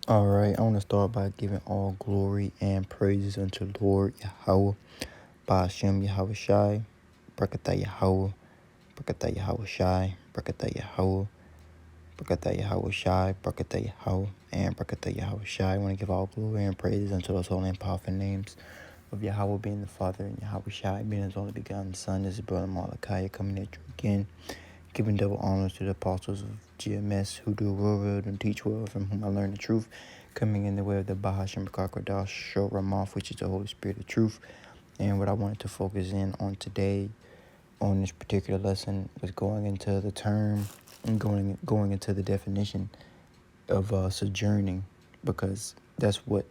All right, I want to start by giving all glory and praises unto Lord Yahweh, Ba'ashem Yahweh Shai, Brakatah Yahweh, Brakatah Yahweh Shai, Brakatah Yahweh, Brakatah Yahweh Shai, Brakatah Yahweh, and Brakatah Yahweh Shai. I want to give all glory and praises unto those holy and powerful names of Yahweh being the Father and Yahweh Shai being his only begotten Son. This is Brother Malachi coming at you again, giving double honors to the apostles of GMS who do well and teach well, from whom I learn the truth, coming in the way of the Bahashim Kakradash Shor Ramoth, which is the Holy Spirit of truth. And what I wanted to focus in on today on this particular lesson was going into the term and going into the definition of sojourning, because that's what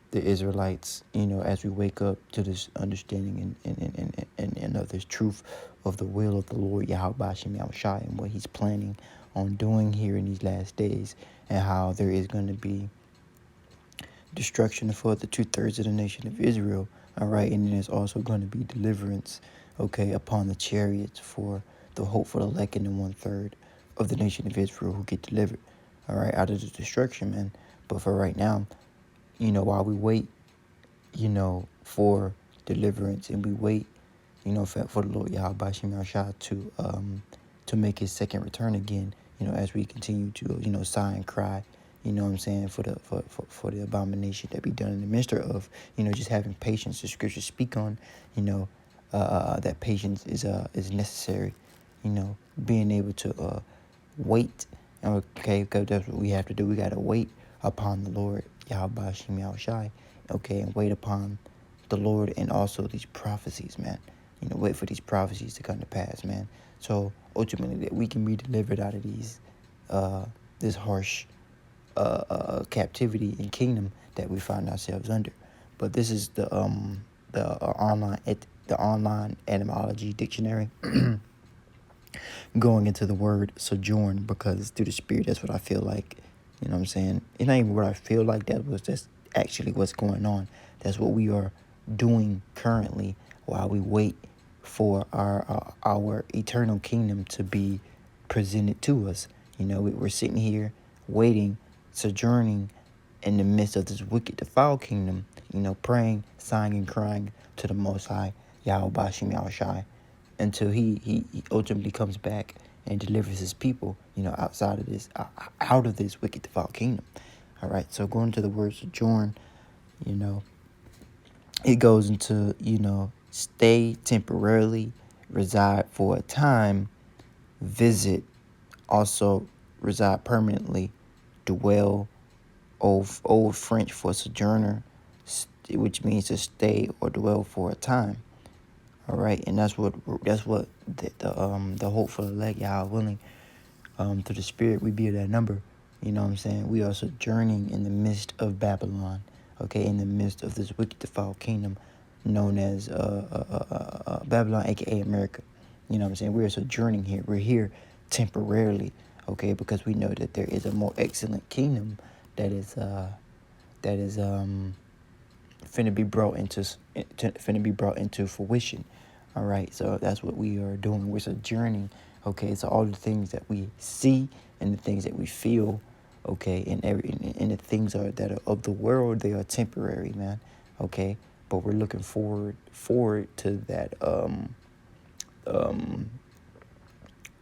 the Israelites, as we wake up to this understanding and of this truth of the will of the Lord Yahweh Bashim Yahushai and what he's planning on doing here in these last days, and how there is going to be destruction for the 2/3 of the nation of Israel. All right, and then there's also going to be deliverance, okay, upon the chariots for the hope for the elect and 1/3 of the nation of Israel who get delivered, all right, out of the destruction, man. But for right now, while we wait, for deliverance, and we wait, for the Lord Yahweh Bashim Yahshua to make his second return again, as we continue to, sigh and cry, what I'm saying, for the abomination that be done in the midst of, just having patience. The scriptures speak on, that patience is necessary, being able to wait. Okay, because that's what we have to do. We got to wait upon the Lord Yahweh Bashim Yahushai, okay, and wait upon the Lord, and also these prophecies, man. Wait for these prophecies to come to pass, man. So ultimately, that we can be delivered out of these, this harsh, captivity and kingdom that we find ourselves under. But this is the online etymology dictionary going into the word sojourn, because through the Spirit, that's what I feel like. What I'm saying? It's not even what I feel like. That's actually what's going on. That's what we are doing currently while we wait for our eternal kingdom to be presented to us. We're sitting here waiting, sojourning in the midst of this wicked, defiled kingdom, praying, sighing, and crying to the Most High, Yahweh Bashim Yahushai, until he ultimately comes back and delivers his people, outside of this, out of this wicked, defiled kingdom. All right, so going to the word sojourn, it goes into, stay temporarily, reside for a time, visit, also reside permanently, dwell, old French for sojourner, which means to stay or dwell for a time. All right, and that's what the hope for the elect, Yahweh willing, through the Spirit, we be that number. What I'm saying? We are sojourning in the midst of Babylon, okay, in the midst of this wicked, defiled kingdom known as Babylon, aka America. What I'm saying? We are sojourning here. We're here temporarily, okay, because we know that there is a more excellent kingdom that is finna be brought into fruition. All right, so that's what we are doing. We're sojourning, okay. So all the things that we see and the things that we feel, okay, and the things that are of the world, they are temporary, man, okay. But we're looking forward to that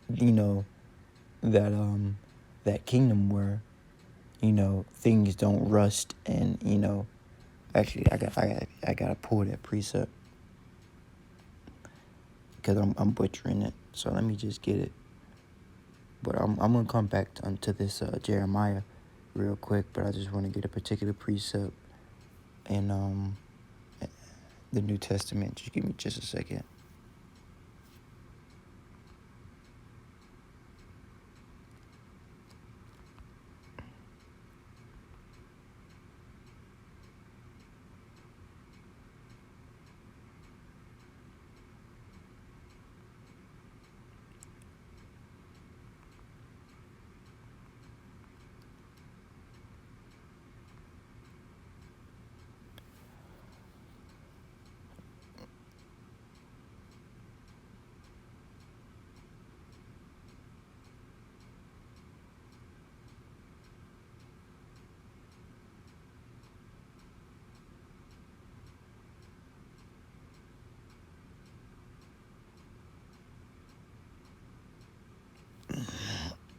you know that kingdom where things don't rust, and actually I gotta pull that precept because I'm butchering it. So let me just get it. But I'm gonna come back to this Jeremiah real quick. But I just want to get a particular precept in the New Testament. Just give me just a second.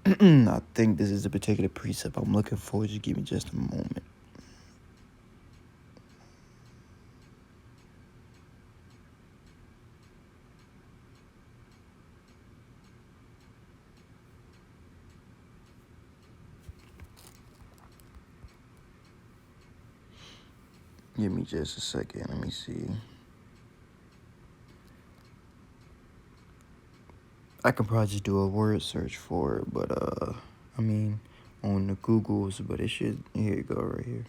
I think this is a particular precept I'm looking for. Just give me just a moment. Give me just a second. Let me see. I can probably just do a word search for it, but I mean, on the Googles, but it should. Here you go, right here.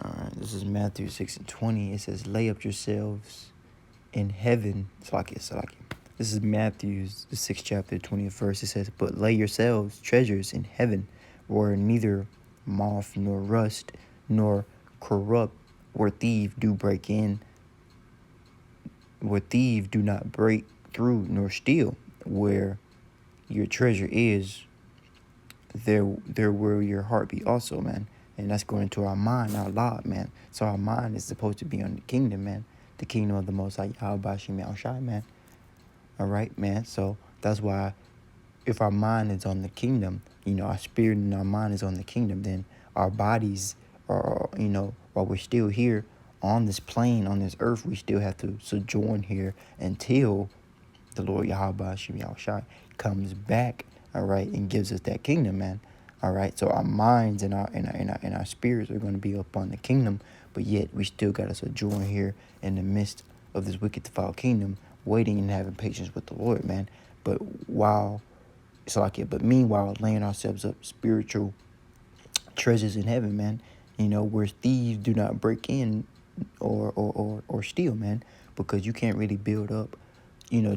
All right, this is Matthew 6:20. It says, "Lay up yourselves in heaven." Salakia. This is Matthew's the 6th chapter, 20th verse. It says, "But lay yourselves treasures in heaven, where neither moth nor rust nor corrupt, where thieves do break in, where thieves do not break through nor steal. Where your treasure is, there will your heart be also, man." And that's going into our mind, our lot, man. So our mind is supposed to be on the kingdom, man. The kingdom of the Most High Yahweh Shem Yahushai, man. All right, man. So that's why if our mind is on the kingdom, our spirit and our mind is on the kingdom, then our bodies are, while we're still here on this plane, on this earth, we still have to sojourn here until the Lord Yahweh Shem Yahushai comes back, all right, and gives us that kingdom, man. All right, so our minds and our spirits are going to be up on the kingdom, but yet we still got to sojourn here in the midst of this wicked defiled kingdom, waiting and having patience with the Lord, man. But meanwhile, laying ourselves up spiritual treasures in heaven, man. Where thieves do not break in or steal, man, because you can't really build up,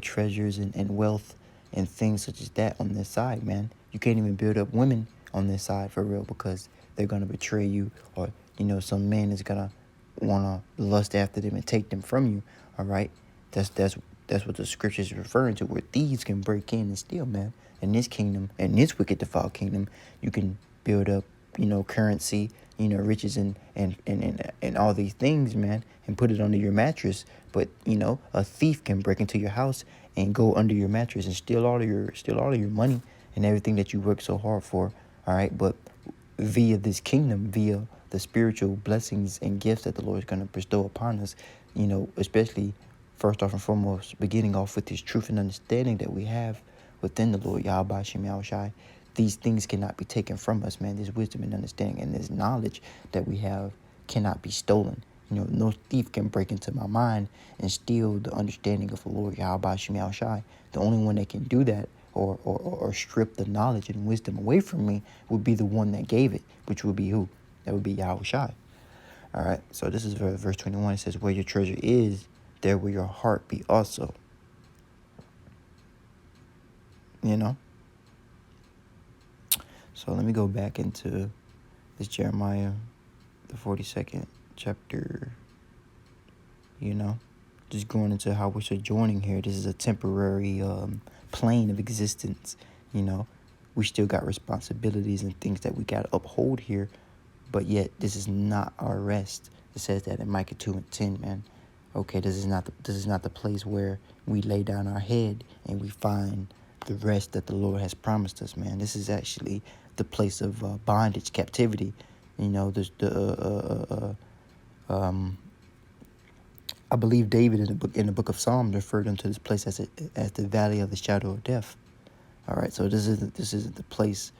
treasures and wealth and things such as that on this side, man. You can't even build up women on this side for real, because they're gonna betray you, or some man is gonna wanna lust after them and take them from you. All right, that's what the scriptures is referring to, where thieves can break in and steal, man. In this kingdom, in this wicked defiled kingdom, you can build up, currency, riches and all these things, man, and put it under your mattress. But a thief can break into your house and go under your mattress and steal all of your money and everything that you work so hard for. All right, but via this kingdom, via the spiritual blessings and gifts that the Lord is going to bestow upon us, especially first off and foremost, beginning off with this truth and understanding that we have within the Lord Yahweh Shem Yahushai. These things cannot be taken from us, man. This wisdom and understanding and this knowledge that we have cannot be stolen. No thief can break into my mind and steal the understanding of the Lord Yahweh Shem Yahushai. The only one that can do that or strip the knowledge and wisdom away from me would be the one that gave it, which would be who? That would be Yahushai. All right, so this is verse 21. It says, "Where your treasure is, there will your heart be also." So let me go back into this Jeremiah, the 42nd chapter, just going into how we're sojourning here. This is a temporary plane of existence. We still got responsibilities and things that we got to uphold here, but yet this is not our rest. It says that in Micah 2:10, man. Okay, this is not the place where we lay down our head and we find the rest that the Lord has promised us, man. This is actually the place of bondage, captivity. I believe David in the book of Psalms referred unto this place as the valley of the shadow of death. All right, so this is the place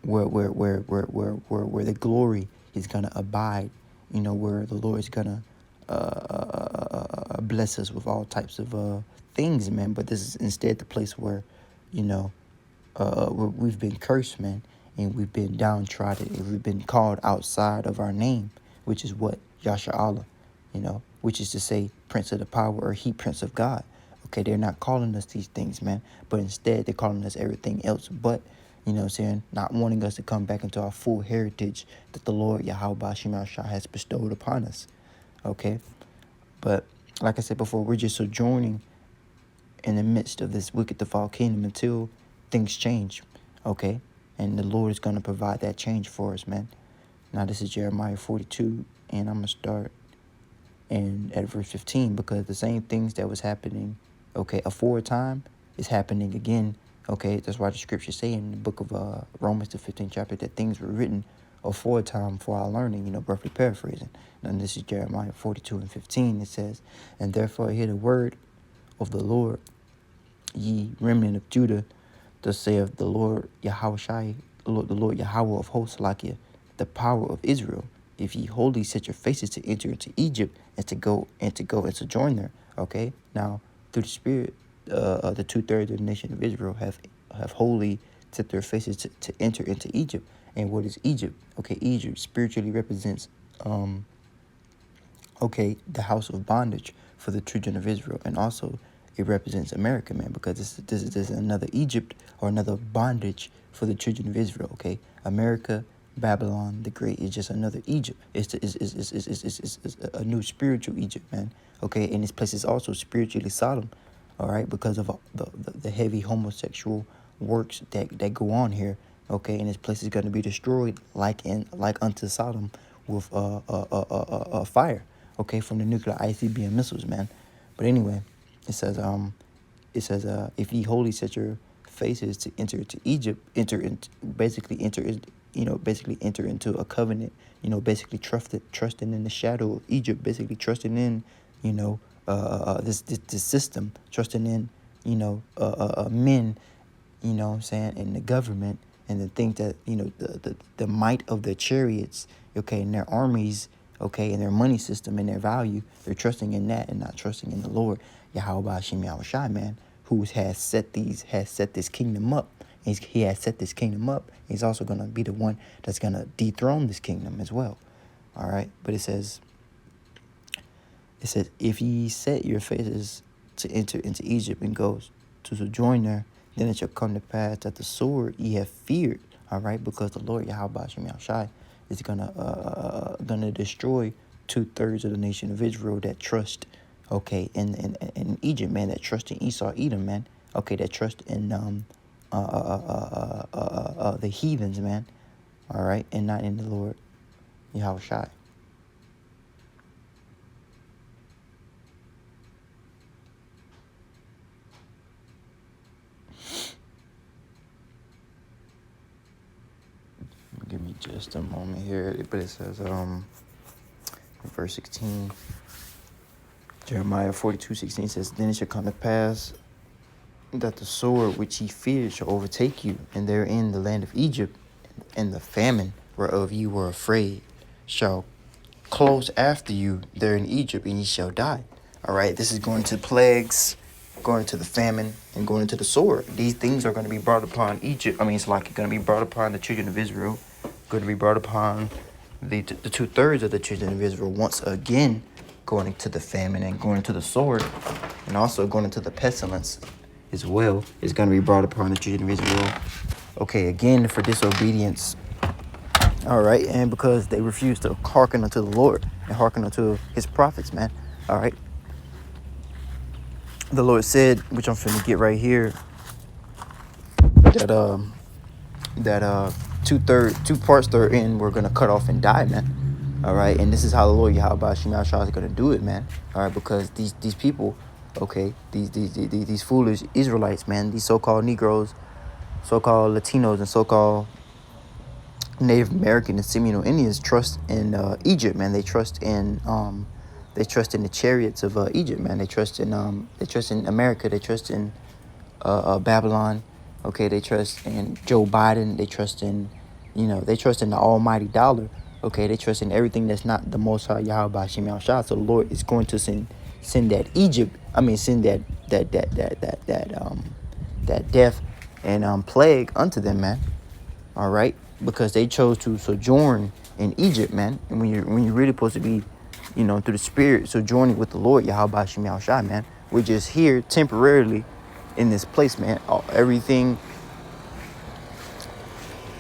where the glory is gonna abide. Where the Lord is gonna bless us with all types of things, man. But this is instead the place where, where we've been cursed, man, and we've been downtrodden, and we've been called outside of our name, which is what? Yasha Allah, which is to say Prince of the Power, or He Prince of God. Okay, they're not calling us these things, man, but instead they're calling us everything else but, not wanting us to come back into our full heritage that the Lord Yahweh Shem Yahushua has bestowed upon us. Okay, but like I said before, we're just sojourning in the midst of this wicked defiled kingdom until things change. Okay, and the Lord is going to provide that change for us, man. Now this is Jeremiah 42, and I'm going to start at verse 15, because the same things that was happening, aforetime, is happening again, Okay, that's why the scriptures say in the book of Romans, the 15th chapter, that things were written aforetime for our learning, roughly paraphrasing. And this is Jeremiah 42:15. It says, "And therefore hear the word of the Lord, ye remnant of Judah, thus saith the Lord Yahushai, the Lord Yahweh of hosts, Lakia, the power of Israel. If ye wholly set your faces to enter into Egypt and to go and sojourn there." Okay, now through the Spirit, the 2/3 of the nation of Israel have wholly set their faces to enter into Egypt. And what is Egypt? Okay, Egypt spiritually represents the house of bondage for the children of Israel, and also it represents America, man, because this is another Egypt or another bondage for the children of Israel. Okay, America, Babylon the Great is just another Egypt. It's a new spiritual Egypt, man. Okay, and this place is also spiritually Sodom, all right, because of the heavy homosexual works that go on here. Okay, and this place is going to be destroyed like unto Sodom with fire. Okay, from the nuclear ICBM missiles, man. But anyway, it says if ye wholly set your faces to enter into Egypt, enter into a covenant, basically trusting in the shadow of Egypt, basically trusting in, this system, trusting in, men, what I'm saying, and the government, and to think that, the might of the chariots, okay, and their armies, okay, and their money system and their value, they're trusting in that and not trusting in the Lord, Yahweh Hashem Yahushai, man, who has set this kingdom up. He has set this kingdom up. He's also going to be the one that's going to dethrone this kingdom as well. All right. But it says, if ye set your faces to enter into Egypt and go to sojourn there, then it shall come to pass that the sword ye have feared, all right, because the Lord Yahweh Hashem Yahushai is gonna destroy 2/3 of the nation of Israel that trust, okay, in Egypt, man, that trust in Esau, Edom, man, okay, that trust in the heathens, man, all right, and not in the Lord Yahushai. Give me just a moment here, but it says, verse 16, Jeremiah 42:16 says, "Then it shall come to pass that the sword which ye feared shall overtake you, and therein the land of Egypt, and the famine whereof ye were afraid shall close after you there in Egypt, and ye shall die." All right, this is going to plagues, going to the famine, and going into the sword. These things are going to be brought upon Egypt. It's like going to be brought upon the children of Israel, going to be brought upon the 2/3 of the children of Israel once again, going to the famine and going to the sword, and also going into the pestilence as well, is going to be brought upon the children of Israel. Okay, again, for disobedience. All right, and because they refuse to hearken unto the Lord and hearken unto his prophets, man. All right. The Lord said, which I'm finna get right here, that 2 parts therein we're gonna cut off and die, man. All right, and this is how the Lord Yahweh Shema Shah is gonna do it, man. All right, because these people, okay, these foolish Israelites, man, these so-called Negroes, so-called Latinos, and so-called Native American and Seminole Indians trust in Egypt, man. They trust in the chariots of Egypt, man. They trust in America. They trust in Babylon. Okay, they trust in Joe Biden. They trust in, they trust in the almighty dollar. Okay, they trust in everything that's not the Most High Yahweh Shem Shah. So the Lord is going to send that Egypt. Send that death and plague unto them, man. All right, because they chose to sojourn in Egypt, man. And when you're really supposed to be, through the Spirit, sojourning with the Lord Yahweh Shem Shah, man. We're just here temporarily in this place, man.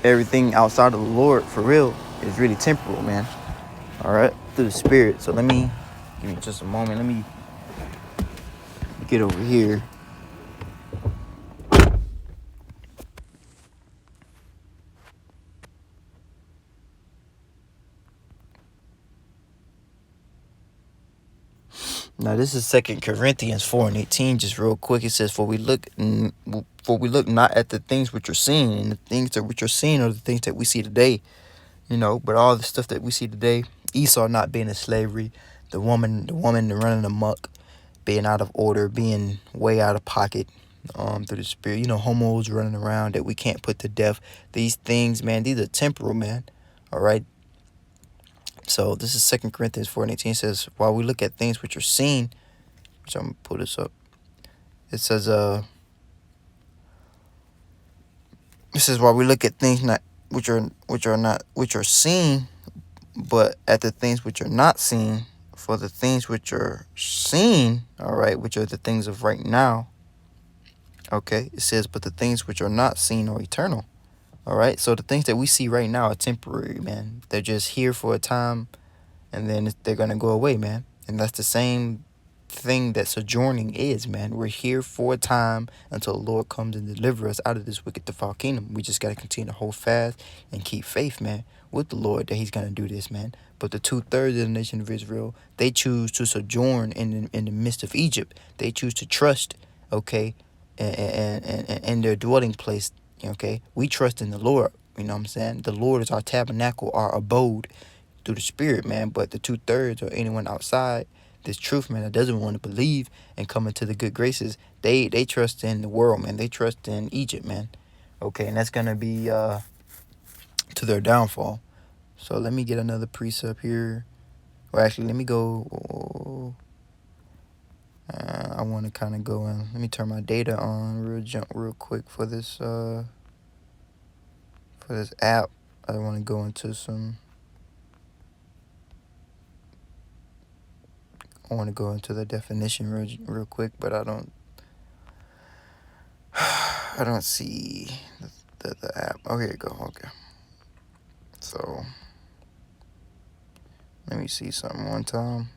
Everything outside of the Lord, for real, is really temporal, man. All right, through the Spirit. So give me just a moment. Let me get over here. Now, this is 2 Corinthians 4:18, just real quick. It says, for we look For we look not at the things which are seen, and the things that which are seen are the things that we see today, but all the stuff that we see today, Esau not being in slavery, the woman running amok, being out of order, being way out of pocket, through the spirit, homos running around that we can't put to death. These things, man, these are temporal, man. All right. So this is 2 Corinthians 4:18 says, while we look at things which are seen, which I'm gonna pull this up. It says, while we look at things not which are seen, but at the things which are not seen, for the things which are seen, all right, which are the things of right now. Okay, it says, but the things which are not seen are eternal. All right, so the things that we see right now are temporary, man. They're just here for a time, and then they're gonna go away, man. And that's the same thing that sojourning is, man. We're here for a time until the Lord comes and deliver us out of this wicked defiled kingdom. We just gotta continue to hold fast and keep faith, man, with the Lord that He's gonna do this, man. But the 2/3 of the nation of Israel, they choose to sojourn in the midst of Egypt. They choose to trust, okay, and their dwelling place. Okay, we trust in the Lord. You know what I'm saying? The Lord is our tabernacle, our abode through the spirit, man. But the 2/3 or anyone outside this truth, man, that doesn't want to believe and come into the good graces, they trust in the world, man. They trust in Egypt, man. Okay, and that's gonna be to their downfall. So let me get another precept here. Or actually, let me go. I want to kind of go in. Let me turn my data on real quick for this app. I want to go into the definition real quick, but I don't see the app. Oh, here you go. Okay. So let me see something one time.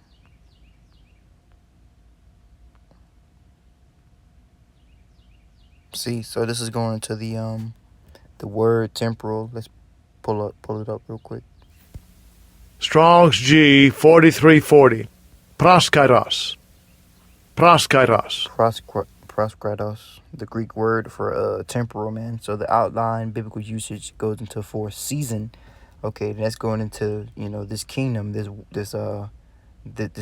See, so this is going into the word temporal. Let's pull it up real quick. Strong's G 4340. Proskairos. Proskairos. Proskairos, the Greek word for temporal, man. So the outline biblical usage goes into for season. Okay, that's going into this kingdom, this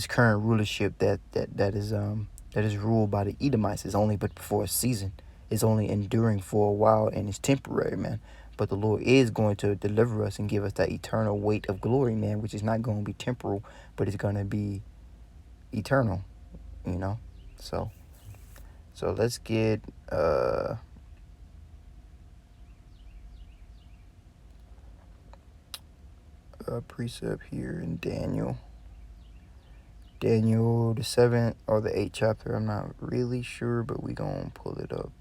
current rulership that is ruled by the Edomites is only but for a season. It's only enduring for a while and it's temporary, man. But the Lord is going to deliver us and give us that eternal weight of glory, man, which is not going to be temporal, but it's going to be eternal, So let's get a precept here in Daniel. Daniel, the 7th or the 8th chapter. I'm not really sure, but we gonna pull it up.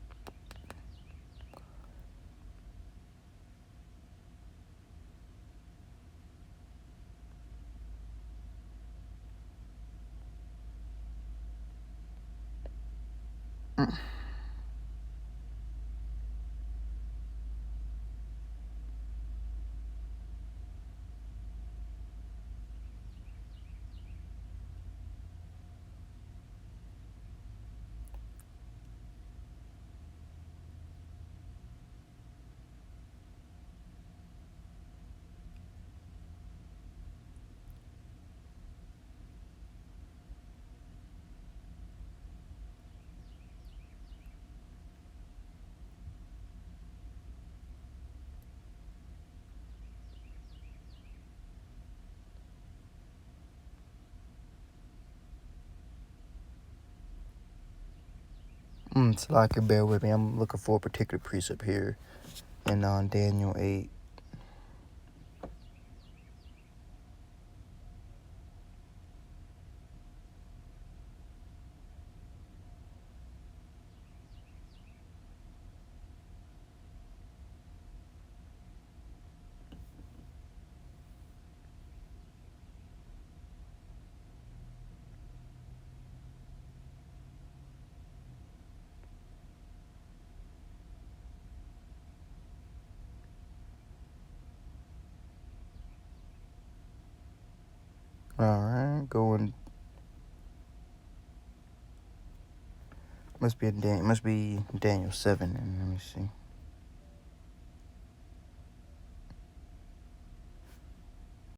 So I can bear with me. I'm looking for a particular precept here in Daniel 8. All right, going. Must be Daniel 7. And let me see.